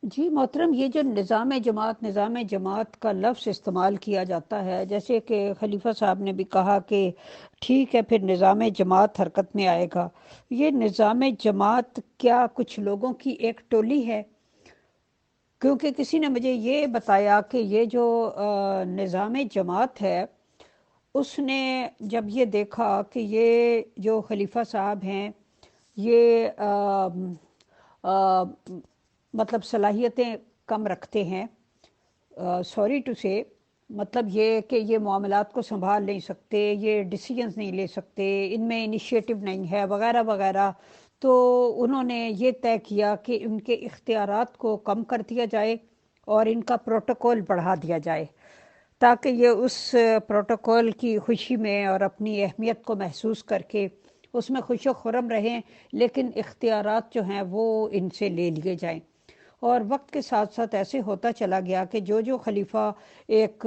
جی محترم، یہ جو نظام جماعت کا لفظ استعمال کیا جاتا ہے، جیسے کہ خلیفہ صاحب نے بھی کہا کہ ٹھیک ہے پھر نظام جماعت حرکت میں آئے گا۔ یہ نظام جماعت کیا کچھ لوگوں کی ایک ٹولی ہے؟ کیونکہ کسی نے مجھے یہ بتایا کہ یہ جو نظام جماعت ہے، اس نے جب یہ دیکھا کہ یہ جو خلیفہ صاحب ہیں یہ آ، مطلب صلاحیتیں کم رکھتے ہیں، سوری ٹو سے، مطلب یہ کہ یہ معاملات کو سنبھال نہیں سکتے، یہ ڈیسیجنز نہیں لے سکتے، ان میں انیشیٹو نہیں ہے وغیرہ وغیرہ، تو انہوں نے یہ طے کیا کہ ان کے اختیارات کو کم کر دیا جائے اور ان کا پروٹوکول بڑھا دیا جائے، تاکہ یہ اس پروٹوکول کی خوشی میں اور اپنی اہمیت کو محسوس کر کے اس میں خوش و خرم رہیں، لیکن اختیارات جو ہیں وہ ان سے لے لیے جائیں۔ اور وقت کے ساتھ ساتھ ایسے ہوتا چلا گیا کہ جو خلیفہ ایک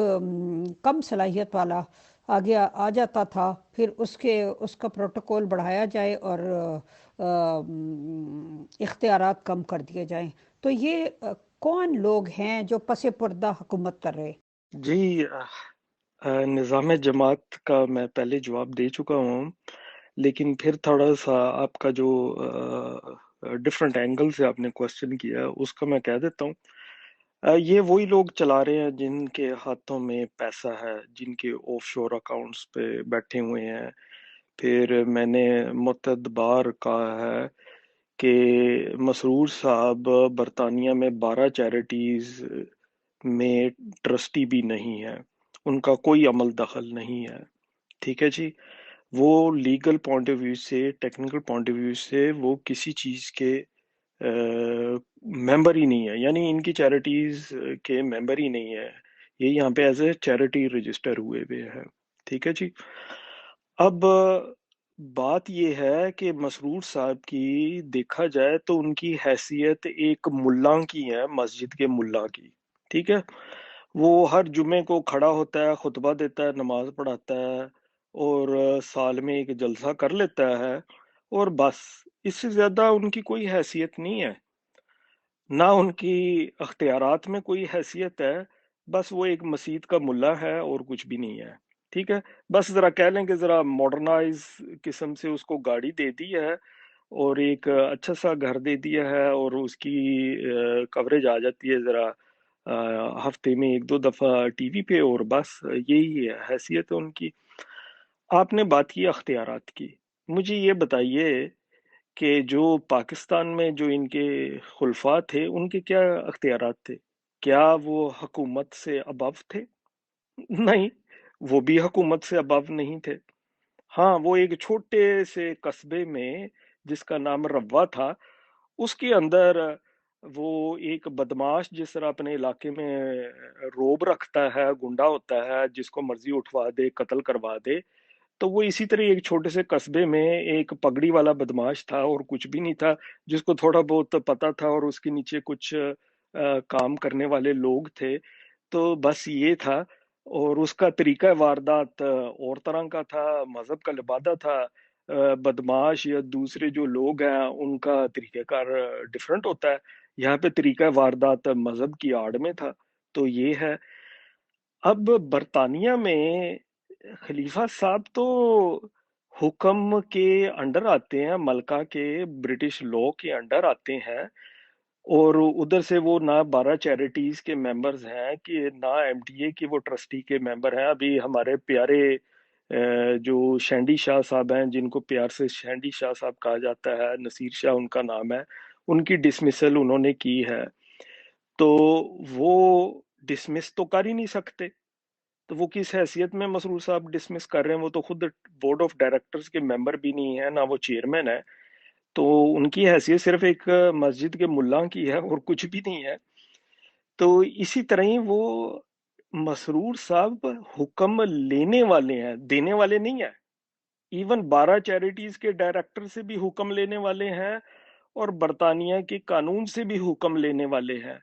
کم صلاحیت والا آگے آ جاتا تھا، پھر اس کا پروٹوکول بڑھایا جائے اور اختیارات کم کر دیے جائیں۔ تو یہ کون لوگ ہیں جو پس پردہ حکومت کر رہے؟ جی، نظام جماعت کا میں پہلے جواب دے چکا ہوں، لیکن پھر تھوڑا سا آپ کا جو ڈفرنٹ اینگل سے آپ نے کوشچن کیا اس کا میں کہہ دیتا ہوں۔ یہ وہی لوگ چلا رہے ہیں جن کے ہاتھوں میں پیسہ ہے، جن کے آف شور اکاؤنٹس پہ بیٹھے ہوئے ہیں۔ پھر میں نے متعدد بار کہا ہے کہ مسرور صاحب برطانیہ میں 12 چیریٹیز میں ٹرسٹی بھی نہیں ہے، ان کا کوئی عمل دخل نہیں ہے، ٹھیک ہے جی۔ وہ لیگل پوائنٹ آف ویو سے، ٹیکنیکل پوائنٹ آف ویو سے وہ کسی چیز کے ممبر ہی نہیں ہے، یعنی ان کی چیریٹیز کے ممبر ہی نہیں ہے، یہ یہاں پہ ایز اے چیریٹی رجسٹر ہوئے ہوئے ہے، ٹھیک ہے جی۔ اب بات یہ ہے کہ مسرور صاحب کی دیکھا جائے تو ان کی حیثیت ایک ملا کی ہے، مسجد کے ملا کی، ٹھیک ہے۔ وہ ہر جمعے کو کھڑا ہوتا ہے، خطبہ دیتا ہے، نماز پڑھاتا ہے، اور سال میں ایک جلسہ کر لیتا ہے، اور بس اس سے زیادہ ان کی کوئی حیثیت نہیں ہے، نہ ان کی اختیارات میں کوئی حیثیت ہے، بس وہ ایک مسجد کا ملا ہے اور کچھ بھی نہیں ہے، ٹھیک ہے۔ بس ذرا کہہ لیں کہ ذرا ماڈرنائز قسم سے اس کو گاڑی دے دی ہے اور ایک اچھا سا گھر دے دیا ہے، اور اس کی کوریج آ جاتی ہے ذرا ہفتے میں ایک دو دفعہ ٹی وی پہ، اور بس یہی ہے حیثیت ہے ان کی۔ آپ نے بات کی اختیارات کی، مجھے یہ بتائیے کہ جو پاکستان میں جو ان کے خلفاء تھے ان کے کیا اختیارات تھے؟ کیا وہ حکومت سے ابو تھے؟ نہیں، وہ بھی حکومت سے ابو نہیں تھے۔ ہاں، وہ ایک چھوٹے سے قصبے میں جس کا نام روا تھا، اس کے اندر وہ ایک بدماش جس طرح اپنے علاقے میں روب رکھتا ہے، گنڈا ہوتا ہے، جس کو مرضی اٹھوا دے، قتل کروا دے، تو وہ اسی طرح ایک چھوٹے سے قصبے میں ایک پگڑی والا بدماش تھا اور کچھ بھی نہیں تھا، جس کو تھوڑا بہت پتا تھا اور اس کے نیچے کچھ کام کرنے والے لوگ تھے، تو بس یہ تھا۔ اور اس کا طریقہ واردات اور طرح کا تھا، مذہب کا لبادہ تھا۔ بدماش یا دوسرے جو لوگ ہیں ان کا طریقہ کار ڈفرنٹ ہوتا ہے، یہاں پہ طریقہ واردات مذہب کی آڑ میں تھا، تو یہ ہے۔ اب برطانیہ میں خلیفہ صاحب تو حکم کے انڈر آتے ہیں، ملکہ کے برٹش لا کے انڈر آتے ہیں، اور ادھر سے وہ نہ 12 چیریٹیز کے ممبرز ہیں کہ نہ ایم ٹی اے کے وہ ٹرسٹی کے ممبر ہیں۔ ابھی ہمارے پیارے جو شینڈی شاہ صاحب ہیں، جن کو پیار سے شینڈی شاہ صاحب کہا جاتا ہے، نصیر شاہ ان کا نام ہے، ان کی ڈسمسل انہوں نے کی ہے، تو وہ ڈسمس تو کر ہی نہیں سکتے، تو وہ کس حیثیت میں مسرور صاحب ڈسمس کر رہے ہیں؟ وہ تو خود بورڈ آف ڈائریکٹرز کے ممبر بھی نہیں ہے، نہ وہ چیئرمین ہے، تو ان کی حیثیت صرف ایک مسجد کے ملا کی ہے اور کچھ بھی نہیں ہے۔ تو اسی طرح ہی وہ مسرور صاحب حکم لینے والے ہیں، دینے والے نہیں ہیں۔ ایون 12 چیریٹیز کے ڈائریکٹر سے بھی حکم لینے والے ہیں، اور برطانیہ کے قانون سے بھی حکم لینے والے ہیں،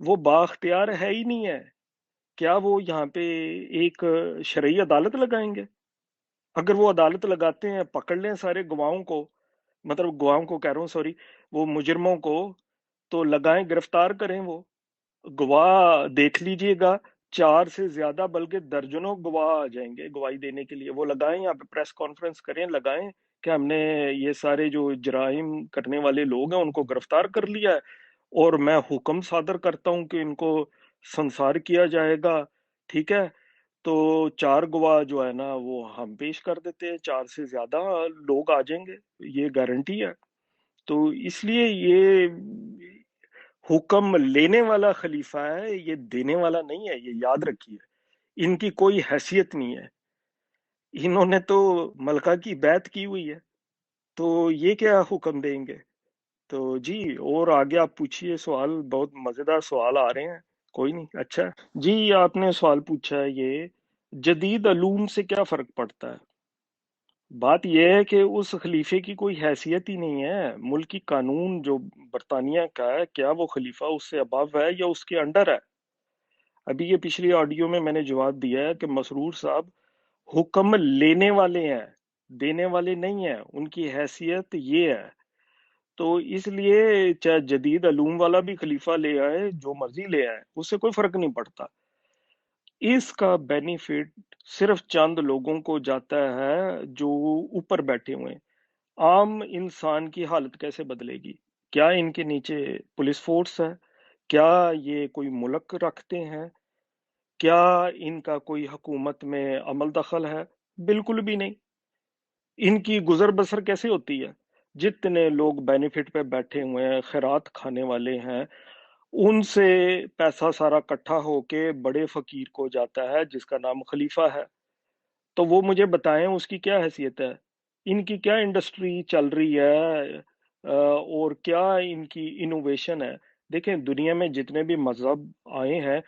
وہ بااختیار ہے ہی نہیں ہے۔ کیا وہ یہاں پہ ایک شرعی عدالت لگائیں گے؟ اگر وہ عدالت لگاتے ہیں، پکڑ لیں سارے گواہوں کو، مطلب گواہوں کو کہہ رہا ہوں، سوری، وہ مجرموں کو، تو لگائیں، گرفتار کریں وہ گواہ، دیکھ لیجئے گا 4 سے زیادہ بلکہ درجنوں گواہ آ جائیں گے گواہی دینے کے لیے، وہ لگائیں، یہاں پہ پریس کانفرنس کریں، لگائیں کہ ہم نے یہ سارے جو جرائم کرنے والے لوگ ہیں ان کو گرفتار کر لیا ہے، اور میں حکم صادر کرتا ہوں کہ ان کو سنسار کیا جائے گا، ٹھیک ہے؟ تو 4 گواہ جو ہے نا وہ ہم پیش کر دیتے ہیں، 4 سے زیادہ لوگ آ جائیں گے، یہ گارنٹی ہے۔ تو اس لیے یہ حکم لینے والا خلیفہ ہے، یہ دینے والا نہیں ہے، یہ یاد رکھیے، ان کی کوئی حیثیت نہیں ہے، انہوں نے تو ملکہ کی بیعت کی ہوئی ہے، تو یہ کیا حکم دیں گے؟ تو جی، اور آگے آپ پوچھئے سوال، بہت مزیدار سوال آ رہے ہیں، کوئی نہیں، اچھا جی۔ آپ نے سوال پوچھا ہے یہ جدید علوم سے کیا فرق پڑتا ہے؟ بات یہ ہے کہ اس خلیفے کی کوئی حیثیت ہی نہیں ہے، ملکی قانون جو برطانیہ کا ہے، کیا وہ خلیفہ اس سے ابو ہے یا اس کے انڈر ہے؟ ابھی یہ پچھلی آڈیو میں نے جواب دیا ہے کہ مسرور صاحب حکم لینے والے ہیں، دینے والے نہیں ہیں، ان کی حیثیت یہ ہے۔ تو اس لیے چاہے جدید علوم والا بھی خلیفہ لے آئے، جو مرضی لے آئے، اس سے کوئی فرق نہیں پڑتا، اس کا بینیفٹ صرف چند لوگوں کو جاتا ہے جو اوپر بیٹھے ہوئے ہیں۔ عام انسان کی حالت کیسے بدلے گی؟ کیا ان کے نیچے پولیس فورس ہے؟ کیا یہ کوئی ملک رکھتے ہیں؟ کیا ان کا کوئی حکومت میں عمل دخل ہے؟ بالکل بھی نہیں۔ ان کی گزر بسر کیسے ہوتی ہے؟ جتنے لوگ بینیفٹ پہ بیٹھے ہوئے ہیں، خیرات کھانے والے ہیں، ان سے پیسہ سارا کٹھا ہو کے بڑے فقیر کو جاتا ہے جس کا نام خلیفہ ہے۔ تو وہ مجھے بتائیں اس کی کیا حیثیت ہے، ان کی کیا انڈسٹری چل رہی ہے، اور کیا ان کی انوویشن ہے؟ دیکھیں، دنیا میں جتنے بھی مذہب آئے ہیں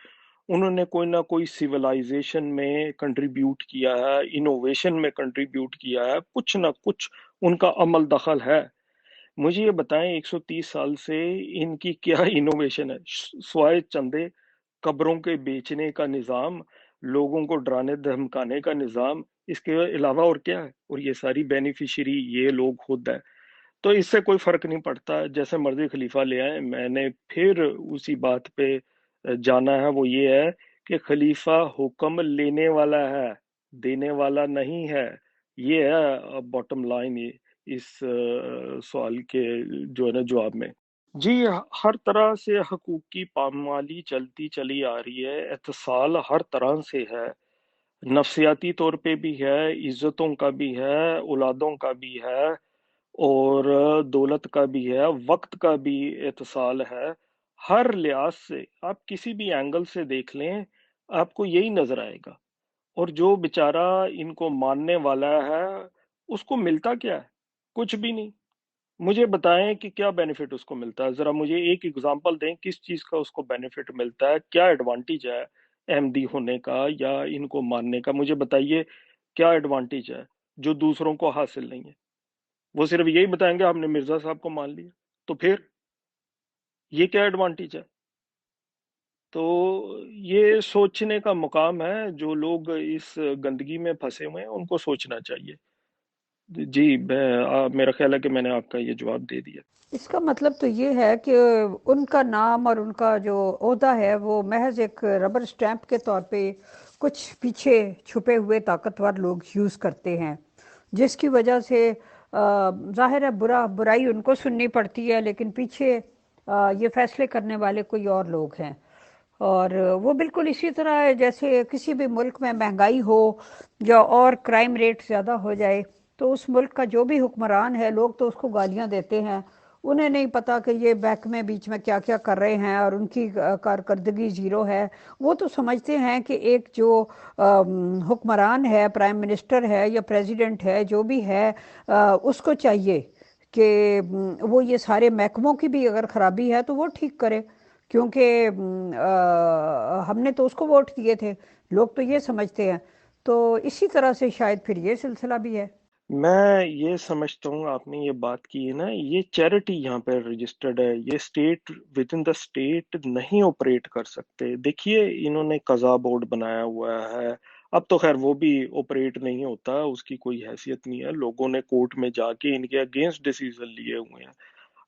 انہوں نے کوئی نہ کوئی سیولائزیشن میں کنٹریبیوٹ کیا ہے، انوویشن میں کنٹریبیوٹ کیا ہے، کچھ نہ کچھ ان کا عمل دخل ہے۔ مجھے یہ بتائیں 130 سال سے ان کی کیا انوویشن ہے، سوائے چندے، قبروں کے بیچنے کا نظام، لوگوں کو ڈرانے دھمکانے کا نظام، اس کے علاوہ اور کیا ہے؟ اور یہ ساری بینیفیشری یہ لوگ خود ہیں۔ تو اس سے کوئی فرق نہیں پڑتا، جیسے مرضی خلیفہ لے آئیں۔ میں نے پھر اسی بات پہ جانا ہے، وہ یہ ہے کہ خلیفہ حکم لینے والا ہے، دینے والا نہیں ہے، یہ ہے باٹم لائن اس سوال کے جو ہے نا جواب میں۔ جی، ہر طرح سے حقوق کی پامالی چلتی چلی آ رہی ہے، اتصال ہر طرح سے ہے، نفسیاتی طور پہ بھی ہے، عزتوں کا بھی ہے، اولادوں کا بھی ہے، اور دولت کا بھی ہے، وقت کا بھی اتصال ہے۔ ہر لحاظ سے آپ کسی بھی اینگل سے دیکھ لیں، آپ کو یہی نظر آئے گا۔ اور جو بیچارہ ان کو ماننے والا ہے اس کو ملتا کیا ہے؟ کچھ بھی نہیں۔ مجھے بتائیں کہ کیا بینیفٹ اس کو ملتا ہے، ذرا مجھے ایک اگزامپل دیں، کس چیز کا اس کو بینیفٹ ملتا ہے، کیا ایڈوانٹیج ہے احمدی ہونے کا یا ان کو ماننے کا؟ مجھے بتائیے کیا ایڈوانٹیج ہے جو دوسروں کو حاصل نہیں ہے؟ وہ صرف یہی بتائیں گے ہم نے مرزا صاحب کو مان لیا، تو پھر یہ کیا ایڈوانٹیج ہے؟ تو یہ سوچنے کا مقام ہے، جو لوگ اس گندگی میں پھنسے ہوئے ہیں ان کو سوچنا چاہیے۔ جی، میرا خیال ہے کہ میں نے آپ کا یہ جواب دے دیا۔ اس کا مطلب تو یہ ہے کہ ان کا نام اور ان کا جو عہدہ ہے وہ محض ایک ربر سٹیمپ کے طور پہ کچھ پیچھے چھپے ہوئے طاقتور لوگ یوز کرتے ہیں، جس کی وجہ سے ظاہر ہے برائی ان کو سننی پڑتی ہے، لیکن پیچھے یہ فیصلے کرنے والے کوئی اور لوگ ہیں۔ اور وہ بالکل اسی طرح ہے جیسے کسی بھی ملک میں مہنگائی ہو یا اور کرائم ریٹ زیادہ ہو جائے تو اس ملک کا جو بھی حکمران ہے لوگ تو اس کو گالیاں دیتے ہیں، انہیں نہیں پتا کہ یہ محکمے بیچ میں کیا کیا کر رہے ہیں اور ان کی کارکردگی زیرو ہے۔ وہ تو سمجھتے ہیں کہ ایک جو حکمران ہے، پرائم منسٹر ہے یا پریزیڈنٹ ہے، جو بھی ہے، اس کو چاہیے کہ وہ یہ سارے محکموں کی بھی اگر خرابی ہے تو وہ ٹھیک کرے، کیونکہ ہم نے تو اس کو ووٹ کیے تھے، لوگ تو یہ سمجھتے ہیں۔ تو اسی طرح سے شاید پھر یہ سلسلہ بھی ہے۔ میں یہ سمجھتا ہوں، آپ نے یہ بات کی ہے نا، یہ چیریٹی یہاں پہ رجسٹرڈ ہے، یہ state within the state نہیں آپریٹ کر سکتے۔ دیکھیے انہوں نے قضا بورڈ بنایا ہوا ہے، اب تو خیر وہ بھی آپریٹ نہیں ہوتا، اس کی کوئی حیثیت نہیں ہے، لوگوں نے کورٹ میں جا کے ان کے اگینسٹ ڈیسیزن لیے ہوئے ہیں۔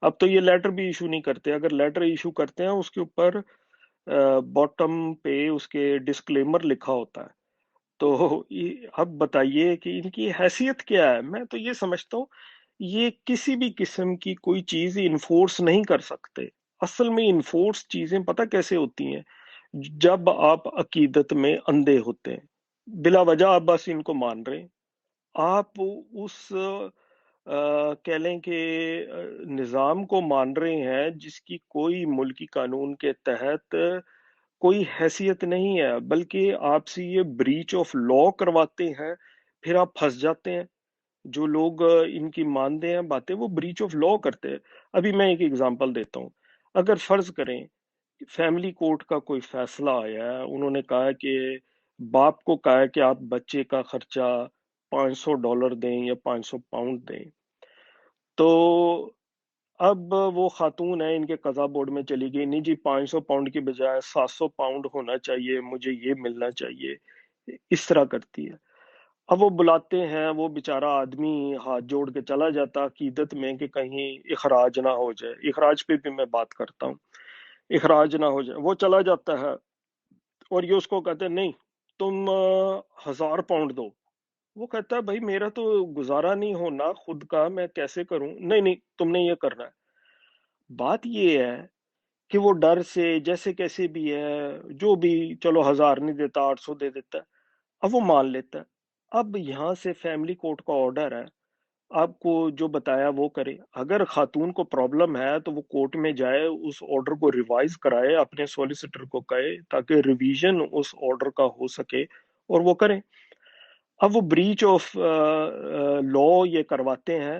اب تو یہ لیٹر بھی ایشو نہیں کرتے، اگر لیٹر ایشو کرتے ہیں اس کے اوپر باٹم پہ اس کے ڈسکلیمر لکھا ہوتا ہے. تو اب بتائیے کہ ان کی حیثیت کیا ہے. میں تو یہ سمجھتا ہوں یہ کسی بھی قسم کی کوئی چیز انفورس نہیں کر سکتے. اصل میں انفورس چیزیں پتہ کیسے ہوتی ہیں؟ جب آپ عقیدت میں اندھے ہوتے ہیں، بلا وجہ آپ بس ان کو مان رہے ہیں، آپ اس کہہ لیں کہ نظام کو مان رہے ہیں جس کی کوئی ملکی قانون کے تحت کوئی حیثیت نہیں ہے، بلکہ آپ سے یہ بریچ آف لا کرواتے ہیں، پھر آپ پھنس جاتے ہیں. جو لوگ ان کی مانتے ہیں باتیں وہ بریچ آف لا کرتے ہیں. ابھی میں ایک اگزامپل دیتا ہوں. اگر فرض کریں فیملی کورٹ کا کوئی فیصلہ آیا ہے، انہوں نے کہا کہ باپ کو کہا ہے کہ آپ بچے کا خرچہ $500 دیں یا £500 دیں. تو اب وہ خاتون ہے ان کے قضا بورڈ میں چلی گئی، نہیں جی £500 کی بجائے £700 ہونا چاہیے، مجھے یہ ملنا چاہیے. اس طرح کرتی ہے. اب وہ بلاتے ہیں، وہ بیچارہ آدمی ہاتھ جوڑ کے چلا جاتا عقیدت میں کہ کہیں اخراج نہ ہو جائے. اخراج پہ بھی میں بات کرتا ہوں، اخراج نہ ہو جائے. وہ چلا جاتا ہے اور یہ اس کو کہتے ہیں نہیں تم £1000 دو. وہ کہتا ہے بھائی میرا تو گزارا نہیں ہونا خود کا، میں کیسے کروں؟ نہیں نہیں تم نے یہ کرنا ہے. بات یہ ہے کہ وہ ڈر سے جیسے کیسے بھی ہے، جو بھی، چلو 1000 نہیں دیتا 800 دے دیتا ہے. اب وہ مان لیتا ہے. اب یہاں سے فیملی کورٹ کا آرڈر ہے، آپ کو جو بتایا وہ کرے. اگر خاتون کو پرابلم ہے تو وہ کورٹ میں جائے، اس آرڈر کو ریوائز کرائے، اپنے سولیسیٹر کو کہے تاکہ ریویژن اس آرڈر کا ہو سکے اور وہ کریں. اب وہ بریچ آف لا یہ کرواتے ہیں،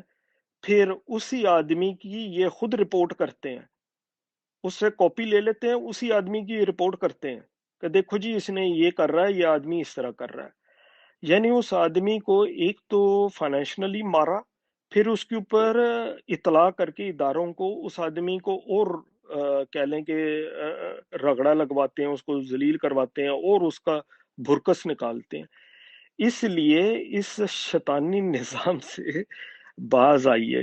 پھر اسی آدمی کی یہ خود رپورٹ کرتے ہیں، اس سے کاپی لے لیتے ہیں، اسی آدمی کی رپورٹ کرتے ہیں کہ دیکھو جی اس نے یہ کر رہا ہے، یہ آدمی اس طرح کر رہا ہے. یعنی اس آدمی کو ایک تو فائنینشنلی مارا، پھر اس کے اوپر اطلاع کر کے اداروں کو اس آدمی کو اور کہہ لیں کہ رگڑا لگواتے ہیں، اس کو ذلیل کرواتے ہیں اور اس کا بھرکس نکالتے ہیں. اس لیے اس شیطانی نظام سے باز آئیے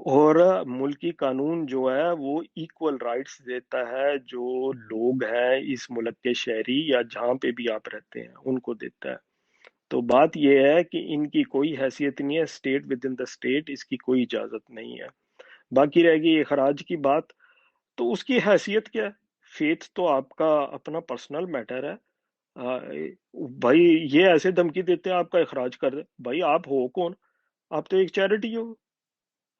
اور ملکی قانون جو ہے وہ ایکول رائٹس دیتا ہے، جو لوگ ہیں اس ملک کے شہری یا جہاں پہ بھی آپ رہتے ہیں ان کو دیتا ہے. تو بات یہ ہے کہ ان کی کوئی حیثیت نہیں ہے، state within the state اس کی کوئی اجازت نہیں ہے. باقی رہ گئی اخراج کی بات، تو اس کی حیثیت کیا ہے؟ فیتھ تو آپ کا اپنا پرسنل میٹر ہے. آ، بھائی یہ ایسے دھمکی دیتے ہیں آپ کا اخراج کر دے. بھائی آپ ہو کون؟ آپ تو ایک چیریٹی ہو.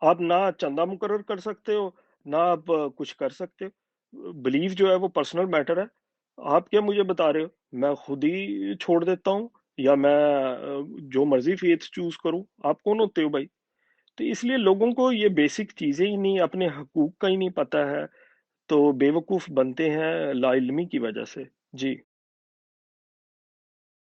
آپ نہ چندہ مقرر کر سکتے ہو، نہ آپ کچھ کر سکتے ہو. بلیف جو ہے وہ پرسنل میٹر ہے. آپ کیا مجھے بتا رہے ہو میں خود ہی چھوڑ دیتا ہوں یا میں جو مرضی فیتھ چوز کروں؟ آپ کون ہوتے ہو بھائی؟ تو اس لیے لوگوں کو یہ بیسک چیزیں ہی نہیں، اپنے حقوق کا ہی نہیں پتہ ہے، تو بے وقوف بنتے ہیں لا علمی کی وجہ سے. جی